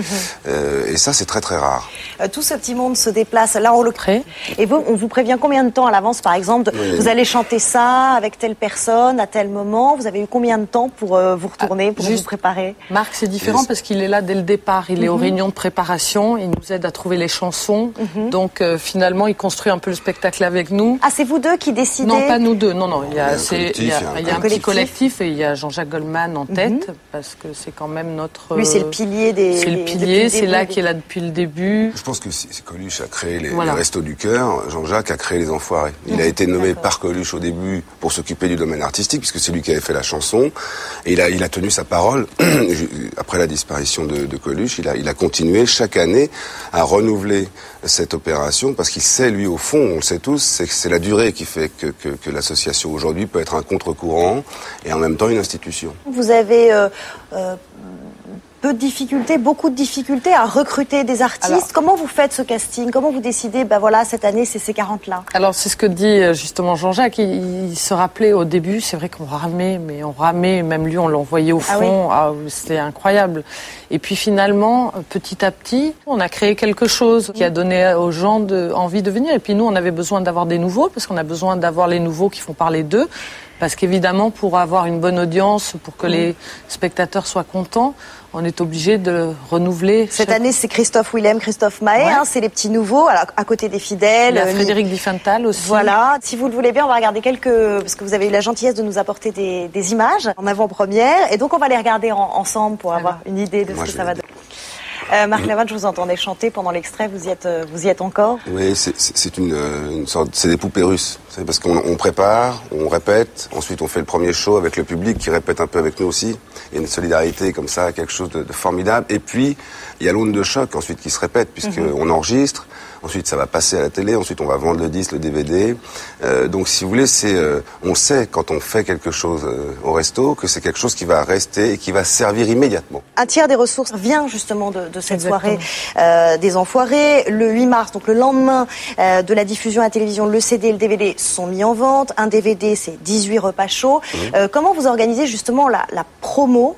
Et ça, c'est très très rare. Tout ce petit monde se déplace. Là, on le crée. Et vous, on vous prévient combien de temps à l'avance, par exemple, vous allez chanter ça avec telle personne à tel moment. Vous avez eu combien de temps pour vous retourner, pour vous préparer? Marc, c'est différent parce qu'il est là dès le départ. Il est aux réunions de préparation. Il nous aide à trouver les chansons. Donc finalement, il construit un peu le spectacle avec nous. Ah, c'est vous deux qui décidez? Non, pas nous deux. Non. Il y a un petit collectif et il y a Jean-Jacques Goldman en tête parce que c'est quand même notre... Lui, c'est le pilier des... C'est le pilier, c'est là qui est là depuis le début. Je pense que si Coluche a créé les Restos du Cœur, Jean-Jacques a créé les Enfoirés. Il a été nommé par Coluche au début pour s'occuper du domaine artistique puisque c'est lui qui avait fait la chanson. Et il a tenu sa parole. Après la disparition de Coluche, il a continué chaque année à renouveler cette opération parce qu'il sait, lui, au fond, on le sait tous, c'est la durée qui fait que l'association aujourd'hui peut être un contre-courant et en même temps une institution. Vous avez peu de difficultés, beaucoup de difficultés à recruter des artistes. Alors, comment vous faites ce casting? Comment vous décidez, cette année, c'est ces 40-là? Alors, c'est ce que dit justement Jean-Jacques. Il se rappelait au début, c'est vrai qu'on ramait, même lui, on l'envoyait au fond. C'était incroyable. Et puis finalement, petit à petit, on a créé quelque chose qui a donné aux gens envie de venir. Et puis nous, on avait besoin d'avoir des nouveaux, parce qu'on a besoin d'avoir les nouveaux qui font parler d'eux. Parce qu'évidemment, pour avoir une bonne audience, pour que les spectateurs soient contents, on est obligé de renouveler. Cette année, c'est Christophe Willem, Christophe Mahé, c'est les petits nouveaux, alors, à côté des fidèles. Il y a Frédéric Diffenthal aussi. Voilà. Si vous le voulez bien, on va regarder parce que vous avez eu la gentillesse de nous apporter des images en avant-première. Et donc, on va les regarder ensemble pour avoir une idée de ce que ça va donner. Marc Lavoine, je vous entendais chanter pendant l'extrait, vous y êtes encore? Oui, c'est une sorte, c'est des poupées russes. C'est parce qu'on prépare, on répète, ensuite on fait le premier show avec le public qui répète un peu avec nous aussi. Il y a une solidarité comme ça, quelque chose de formidable. Et puis, il y a l'onde de choc ensuite qui se répète puisqu'on enregistre, ensuite ça va passer à la télé, ensuite on va vendre le disque, le DVD. Donc si vous voulez, on sait quand on fait quelque chose au resto que c'est quelque chose qui va rester et qui va servir immédiatement. Un tiers des ressources vient justement de cette soirée des Enfoirés. Le 8 mars, donc le lendemain de la diffusion à la télévision, le CD et le DVD sont mis en vente. Un DVD, c'est 18 repas chauds. Comment vous organisez justement la promo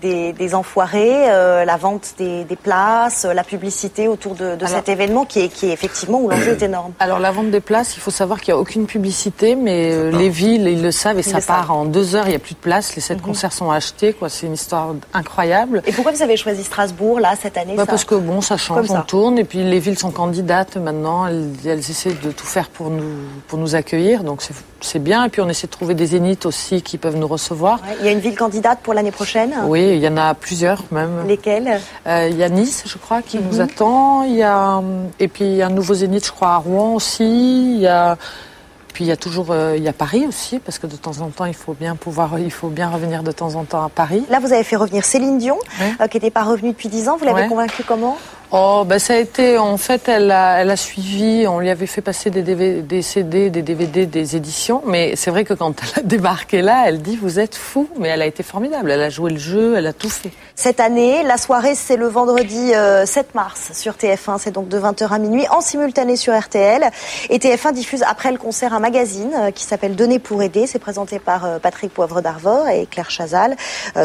des Enfoirés, la vente des places, la publicité autour de cet événement qui est effectivement où l'enjeu est énorme? Alors la vente des places, il faut savoir qu'il n'y a aucune publicité, mais les villes, ils le savent et ça part en 2 heures, il n'y a plus de place, les 7 concerts sont achetés, quoi. C'est une histoire incroyable. Et pourquoi vous avez choisi Strasbourg, là, cette année? Parce que bon, ça change, on tourne, et puis les villes sont candidates maintenant, elles essaient de tout faire pour nous accueillir, donc c'est bien, et puis on essaie de trouver des zéniths aussi qui peuvent nous recevoir. Il y a une ville candidate pour l'année prochaine? Oui, il y en a plusieurs même. Lesquelles? Il y a Nice, je crois, qui nous attend, et puis il y a un nouveau zénith, je crois, à Rouen aussi, Puis il y a toujours, il y a Paris aussi, parce que de temps en temps, il faut bien revenir de temps en temps à Paris. Là, vous avez fait revenir Céline Dion, qui n'était pas revenue depuis 10 ans. Vous l'avez convaincue comment? Ça a été, en fait, elle a suivi, on lui avait fait passer des CD, des DVD, des éditions, mais c'est vrai que quand elle a débarqué là, elle dit, vous êtes fous, mais elle a été formidable, elle a joué le jeu, elle a tout fait. Cette année, la soirée, c'est le vendredi 7 mars sur TF1, c'est donc de 20h à minuit, en simultané sur RTL, et TF1 diffuse après le concert un magazine qui s'appelle Donner pour aider, c'est présenté par Patrick Poivre d'Arvor et Claire Chazal,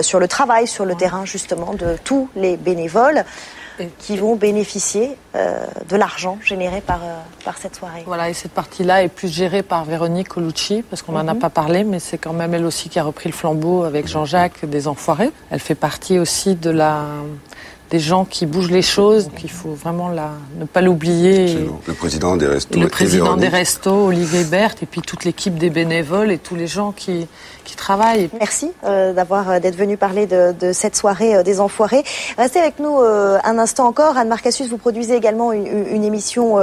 sur le travail sur le terrain, justement, de tous les bénévoles qui vont bénéficier de l'argent généré par cette soirée. Voilà, et cette partie-là est plus gérée par Véronique Colucci, parce qu'on n'en a pas parlé, mais c'est quand même elle aussi qui a repris le flambeau avec Jean-Jacques des Enfoirés. Elle fait partie aussi des gens qui bougent les choses, donc il faut vraiment ne pas l'oublier. Le président des restos. Le président des restos, Olivier Berthe, et puis toute l'équipe des bénévoles et tous les gens qui travaillent. Merci d'être venu parler de cette soirée des Enfoirés. Restez avec nous un instant encore. Anne Marcassus, vous produisez également une émission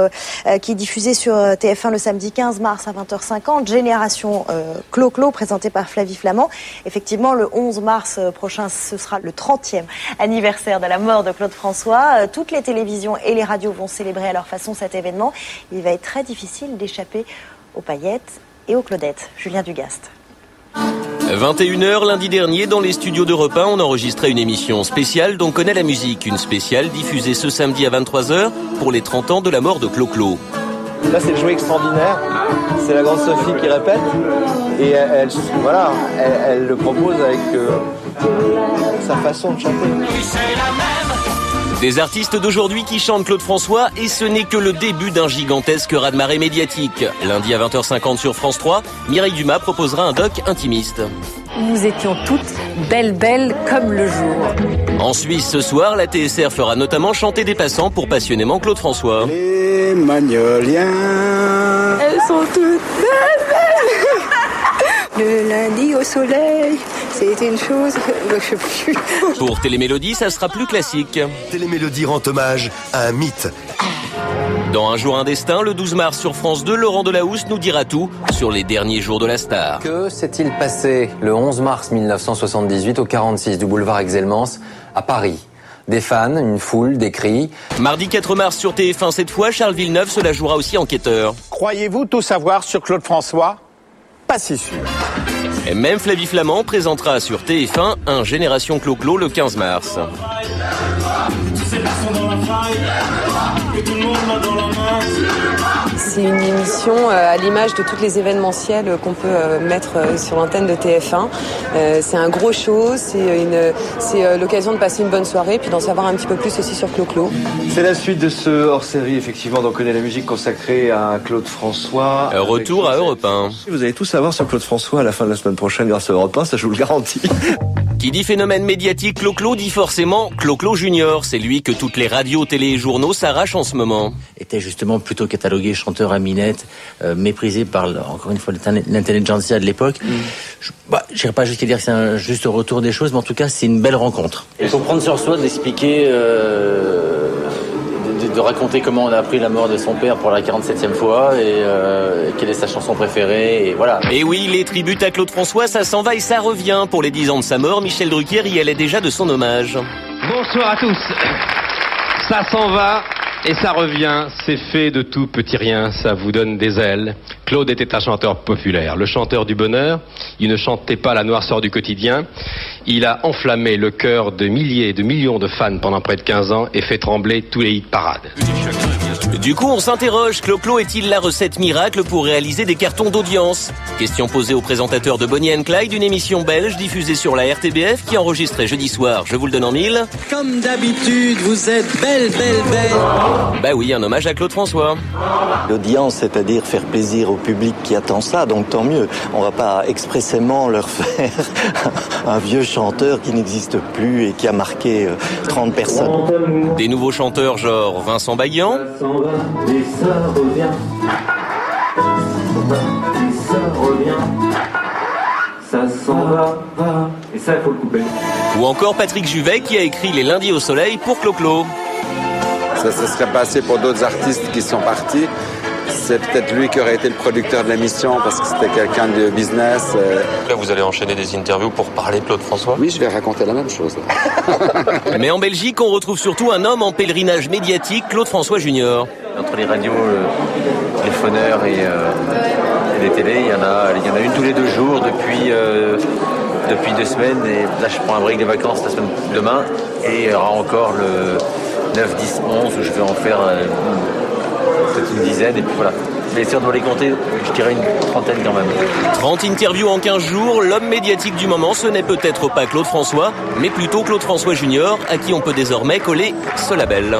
qui est diffusée sur TF1 le samedi 15 mars à 20h50, Génération Clo-Clo, présentée par Flavie Flamand. Effectivement, le 11 mars prochain, ce sera le 30e anniversaire de la mort de Claude François. Toutes les télévisions et les radios vont célébrer à leur façon cet événement. Il va être très difficile d'échapper aux paillettes et aux Claudettes. Julien Dugast. 21h lundi dernier, dans les studios d'Europe 1, on enregistrait une émission spéciale dont connaît la musique. Une spéciale diffusée ce samedi à 23h pour les 30 ans de la mort de Clo-Clo. Là, c'est le jouet extraordinaire. C'est la grande Sophie qui répète. Et elle le propose avec sa façon de chanter. Des artistes d'aujourd'hui qui chantent Claude François, et ce n'est que le début d'un gigantesque raz-de-marée médiatique. Lundi à 20h50 sur France 3, Mireille Dumas proposera un doc intimiste. Nous étions toutes belles comme le jour. En Suisse ce soir, la TSR fera notamment chanter des passants pour passionnément Claude François. Les Magnoliens. Elles sont toutes belles. Le lundi au soleil, c'était une chose, je sais plus. Pour Télémélodie, ça sera plus classique. Télémélodie rend hommage à un mythe. Dans Un jour un destin, le 12 mars sur France 2, Laurent Delahousse nous dira tout sur les derniers jours de la star. Que s'est-il passé le 11 mars 1978 au 46 du boulevard Exelmans à Paris? Des fans, une foule, des cris. Mardi 4 mars sur TF1 cette fois, Charles Villeneuve se la jouera aussi enquêteur. Croyez-vous tout savoir sur Claude François? Pas si sûr. Et même Flavie Flamand présentera sur TF1 un Génération Clo-Clo le 15 mars. C'est une émission à l'image de toutes les événementiels qu'on peut mettre sur l'antenne de TF1. C'est un gros show, c'est l'occasion de passer une bonne soirée puis d'en savoir un petit peu plus aussi sur Clo-Clo. C'est la suite de ce hors-série, effectivement, dont on connaît la musique consacrée à Claude François. Retour à Europe 1. Vous allez tout savoir sur Claude François à la fin de la semaine prochaine grâce à Europe 1, ça je vous le garantis. Qui dit phénomène médiatique Clo-Clo dit forcément Clo-Clo Junior. C'est lui que toutes les radios, télé et journaux s'arrachent en ce moment. Était justement plutôt catalogué chanteur à minette, méprisé par, encore une fois, l'intelligentsia de l'époque. Je n'irai pas jusqu'à dire que c'est un juste retour des choses, mais en tout cas, c'est une belle rencontre. Il faut prendre sur soi d'expliquer, de raconter comment on a appris la mort de son père pour la 47e fois et quelle est sa chanson préférée, et voilà. Et oui, les tributes à Claude François, ça s'en va et ça revient. Pour les 10 ans de sa mort, Michel Drucker y allait déjà de son hommage. Bonsoir à tous. Ça s'en va Et ça revient, c'est fait de tout petit rien, ça vous donne des ailes. Claude était un chanteur populaire, le chanteur du bonheur. Il ne chantait pas la noirceur du quotidien. Il a enflammé le cœur de milliers et de millions de fans pendant près de 15 ans et fait trembler tous les hit parades. Du coup, on s'interroge, Clo-Clo est-il la recette miracle pour réaliser des cartons d'audience? Question posée au présentateur de Bonnie and Clyde, une émission belge diffusée sur la RTBF qui enregistrait jeudi soir, je vous le donne en mille. Comme d'habitude, vous êtes belle. Bah oui, un hommage à Claude François. L'audience, c'est-à-dire faire plaisir au public qui attend ça, donc tant mieux. On va pas expressément leur faire un vieux chanteur qui n'existe plus et qui a marqué 30 personnes. Des nouveaux chanteurs genre Vincent Baguian. Et ça revient. Ça s'en va. Et ça, il faut le couper. Ou encore Patrick Juvet qui a écrit Les Lundis au Soleil pour Clo-Clo. Ça se serait passé pour d'autres artistes qui sont partis. C'est peut-être lui qui aurait été le producteur de l'émission parce que c'était quelqu'un de business. Là, vous allez enchaîner des interviews pour parler de Claude François? Oui, je vais raconter la même chose. Mais en Belgique, on retrouve surtout un homme en pèlerinage médiatique, Claude François Junior. Entre les radios, les phoneurs et les télés, il y en a une tous les 2 jours depuis 2 semaines. Et là, je prends un break des vacances la semaine demain. Et il y aura encore le 9, 10, 11 où je vais en faire peut-être une dizaine. Et puis voilà. Mais si on doit les compter, je dirais une trentaine quand même. 30 interviews en 15 jours, l'homme médiatique du moment, ce n'est peut-être pas Claude François, mais plutôt Claude François Junior, à qui on peut désormais coller ce label.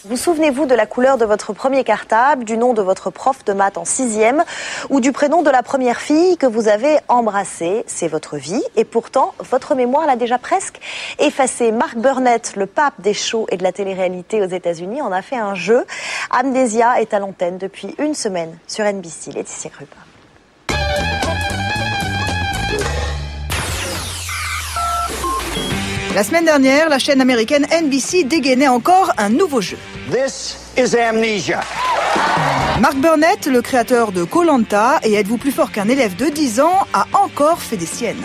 Vous souvenez-vous de la couleur de votre premier cartable, du nom de votre prof de maths en 6e ou du prénom de la première fille que vous avez embrassée? C'est votre vie et pourtant, votre mémoire l'a déjà presque effacée. Mark Burnett, le pape des shows et de la télé-réalité aux États-Unis, en a fait un jeu. Amnesia est à l'antenne depuis une semaine sur NBC. Laetitia Krupp. La semaine dernière, la chaîne américaine NBC dégainait encore un nouveau jeu. This is Amnesia. Mark Burnett, le créateur de Koh-Lanta et Êtes-vous plus fort qu'un élève de 10 ans, a encore fait des siennes.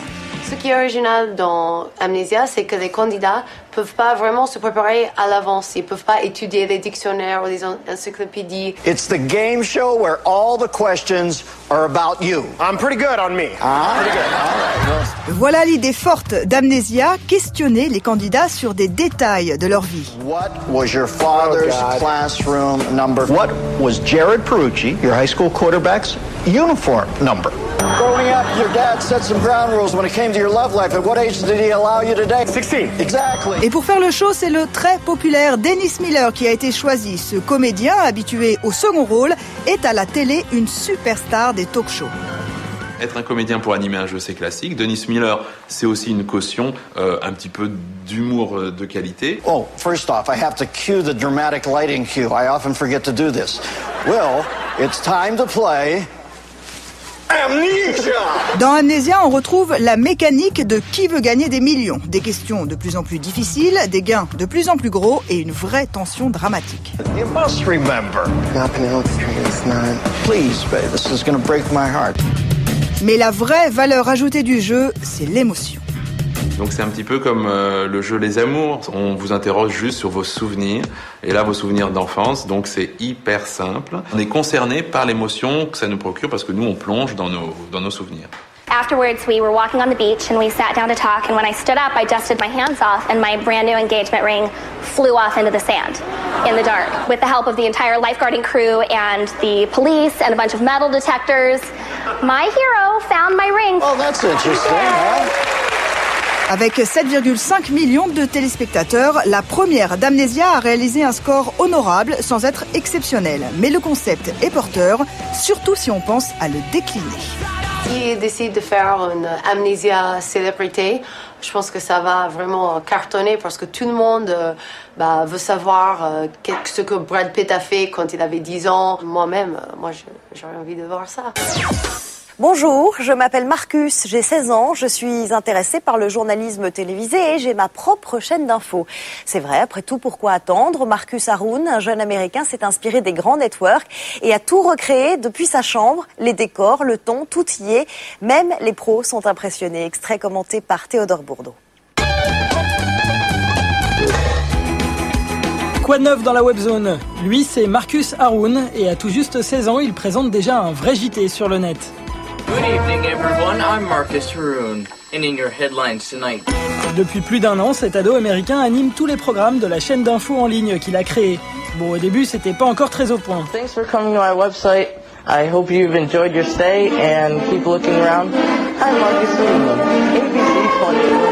Ce qui est original dans Amnesia, c'est que les candidats peuvent pas vraiment se préparer à l'avance. Ils peuvent pas étudier des dictionnaires ou des encyclopédies. It's the game show where all the questions are about you. I'm pretty good on me. Pretty good. All right. Voilà l'idée forte d'Amnesia, questionner les candidats sur des détails de leur vie. What was your father's classroom number? What was Jared Perucci, your high school quarterback's uniform number? Growing up, your dad set some ground rules when it came to your love life. At what age did he allow you to date? 16. Exactly. Et pour faire le show, c'est le très populaire Dennis Miller qui a été choisi. Ce comédien, habitué au second rôle, est à la télé une superstar des talk-shows. Être un comédien pour animer un jeu, c'est classique. Dennis Miller, c'est aussi une caution, un petit peu d'humour de qualité. Oh, first off, I have to cue the dramatic lighting cue. I often forget to do this. Well, it's time to play Amnesia! Dans Amnesia, on retrouve la mécanique de qui veut gagner des millions. Des questions de plus en plus difficiles, des gains de plus en plus gros et une vraie tension dramatique. You must remember. Please, babe, this is going to break my heart. Mais la vraie valeur ajoutée du jeu, c'est l'émotion. Donc c'est un petit peu comme le jeu Les Amours. On vous interroge juste sur vos souvenirs. Et là, vos souvenirs d'enfance. Donc c'est hyper simple. On est concerné par l'émotion que ça nous procure parce que nous, on plonge dans nos souvenirs. Afterwards, we were walking on the beach and we sat down to talk. And when I stood up, I dusted my hands off and my brand new engagement ring flew off into the sand in the dark. With the help of the entire lifeguarding crew and the police and a bunch of metal detectors, my hero found my ring. Oh, that's interesting, huh? Avec 7,5 millions de téléspectateurs, la première d'Amnesia a réalisé un score honorable sans être exceptionnel. Mais le concept est porteur, surtout si on pense à le décliner. S'ils décident de faire une Amnesia célébrité, je pense que ça va vraiment cartonner parce que tout le monde veut savoir ce que Brad Pitt a fait quand il avait 10 ans. Moi-même, j'aurais envie de voir ça. Bonjour, je m'appelle Marcus, j'ai 16 ans, je suis intéressée par le journalisme télévisé et j'ai ma propre chaîne d'infos. C'est vrai, après tout, pourquoi attendre? Marcus Haroun, un jeune Américain, s'est inspiré des grands networks et a tout recréé depuis sa chambre. Les décors, le ton, tout y est. Même les pros sont impressionnés. Extrait commenté par Théodore Bourdeau. quoi de neuf dans la webzone? Lui, c'est Marcus Haroun et à tout juste 16 ans, il présente déjà un vrai JT sur le net. Good evening everyone, I'm Marcus Haroun, and in your headlines tonight. Depuis plus d'un an, cet ado américain anime tous les programmes de la chaîne d'infos en ligne qu'il a créée. Bon, au début, c'était pas encore très au point. Thanks for coming to my website. I hope you've enjoyed your stay and keep looking around. I'm Marcus Haroun, ABC 24 News.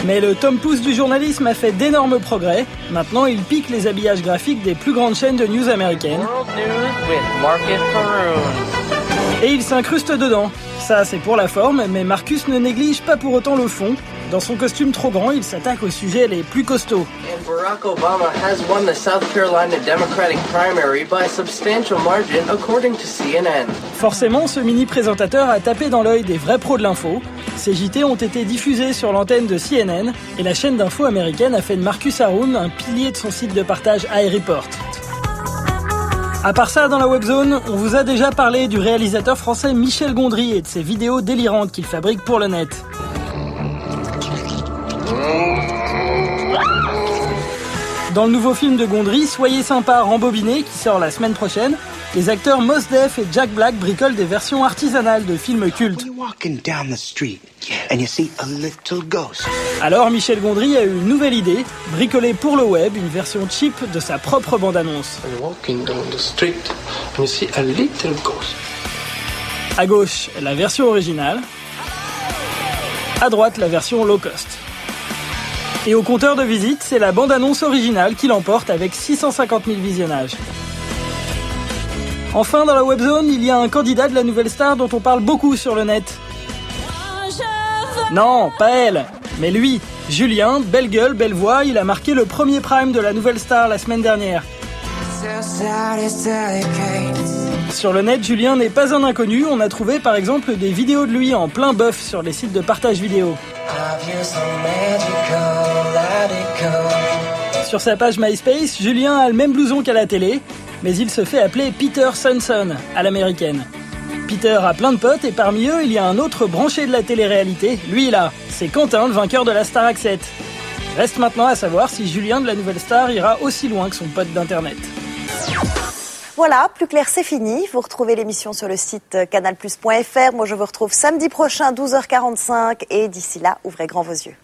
Mais le Tom Pouce du journalisme a fait d'énormes progrès. Maintenant, il pique les habillages graphiques des plus grandes chaînes de news américaines. World News with Marcus Haroun. Et il s'incruste dedans. Ça, c'est pour la forme, mais Marcus ne néglige pas pour autant le fond. Dans son costume trop grand, il s'attaque aux sujets les plus costauds. And Barack Obama has won the South Carolina Democratic primary by a substantial margin, according to CNN. Forcément, ce mini-présentateur a tapé dans l'œil des vrais pros de l'info. Ces JT ont été diffusés sur l'antenne de CNN et la chaîne d'info américaine a fait de Marcus Haroun un pilier de son site de partage iReport. À part ça, dans la webzone, on vous a déjà parlé du réalisateur français Michel Gondry et de ses vidéos délirantes qu'il fabrique pour le net. Dans le nouveau film de Gondry, Soyez sympa, rembobiné, qui sort la semaine prochaine, les acteurs Mos Def et Jack Black bricolent des versions artisanales de films cultes. Alors Michel Gondry a eu une nouvelle idée, bricoler pour le web une version cheap de sa propre bande-annonce. À gauche, la version originale. À droite, la version low cost. Et au compteur de visite, c'est la bande-annonce originale qui l'emporte avec 650 000 visionnages. Enfin, dans la webzone, il y a un candidat de la nouvelle star dont on parle beaucoup sur le net. Non, pas elle, mais lui, Julien, belle gueule, belle voix, il a marqué le premier prime de la nouvelle star la semaine dernière. Sur le net, Julien n'est pas un inconnu, on a trouvé par exemple des vidéos de lui en plein bœuf sur les sites de partage vidéo. Sur sa page MySpace, Julien a le même blouson qu'à la télé, mais il se fait appeler Peter Sunson, à l'américaine. Peter a plein de potes et parmi eux, il y a un autre branché de la télé-réalité, lui là, c'est Quentin, le vainqueur de la Starac 7. Reste maintenant à savoir si Julien de la nouvelle star ira aussi loin que son pote d'internet. Voilà, Plus clair, c'est fini. Vous retrouvez l'émission sur le site canalplus.fr. Moi, je vous retrouve samedi prochain, 12h45. Et d'ici là, ouvrez grand vos yeux.